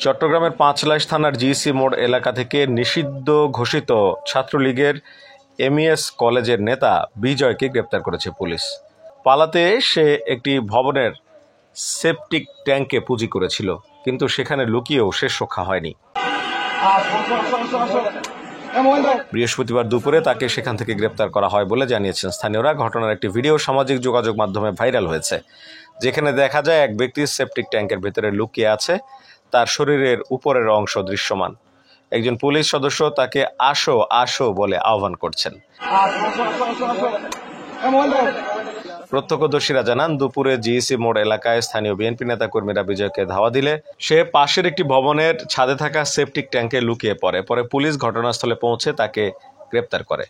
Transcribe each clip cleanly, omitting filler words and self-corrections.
চট্টগ্রামের পাঁচলাইশ থানার জিসি মোড় এলাকা থেকে নিষিদ্ধ ঘোষিত ছাত্রলীগের এমইএস কলেজের নেতা বিজয়কে গ্রেপ্তার করেছে পুলিশ। পালাতে সে একটি ভবনের সেপটিক ট্যাঙ্কে পুঁজি করেছিল, কিন্তু সেখানে লুকিয়েও শেষ রক্ষা হয়নি। বৃহস্পতিবার দুপুরে তাকে সেখান থেকে গ্রেপ্তার করা হয় বলে জানিয়েছেন স্থানীয়রা। ঘটনার একটি ভিডিও সামাজিক যোগাযোগ মাধ্যমে ভাইরাল হয়েছে, যেখানে দেখা যায় এক ব্যক্তি সেপটিক ট্যাঙ্কের ভেতরে লুকিয়ে আছে, তার শরীরের উপরের অংশ দৃশ্যমান। একজন পুলিশ সদস্য তাকে আসো আসো বলে আহ্বান করছেন। প্রত্যক্ষদর্শীরা জানান, দুপুরে জিইসি মোড় এলাকায় স্থানীয় বিএনপি নেতা কর্মীরা বিজয়কে ধাওয়া দিলে সে পাশের একটি ভবনের ছাদে থাকা সেপটিক ট্যাঙ্কে লুকিয়ে পড়ে। পরে পুলিশ ঘটনাস্থলে পৌঁছে তাকে গ্রেপ্তার করে।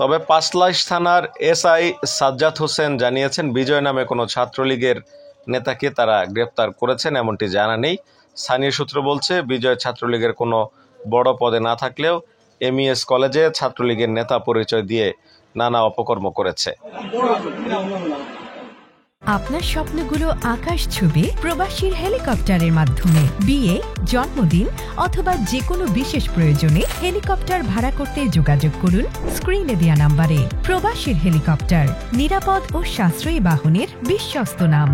তবে পাঁচলাইশ থানার এসআই সাজ্জাদ হোসেন জানিয়েছেন, বিজয় নামে কোনো ছাত্রলীগের নেতাকে তারা গ্রেপ্তার করেছেন এমনটি জানা নেই। স্থানীয় সূত্র বলছে, বিজয় ছাত্রলীগের কোনো বড় পদে না থাকলেও এমইএস কলেজে ছাত্রলীগের নেতা পরিচয় দিয়ে নানা অপকর্ম করেছে। আপনার স্বপ্নগুলো আকাশ ছুবে প্রবাসীর হেলিকপ্টারের মাধ্যমে। বিয়ে, জন্মদিন অথবা যে কোনো বিশেষ প্রয়োজনে হেলিকপ্টার ভাড়া করতে যোগাযোগ করুন স্ক্রিনে দেয়া নাম্বারে। প্রবাসীর হেলিকপ্টার, নিরাপদ ও সাশ্রয়ী বাহনের বিশ্বস্ত নাম।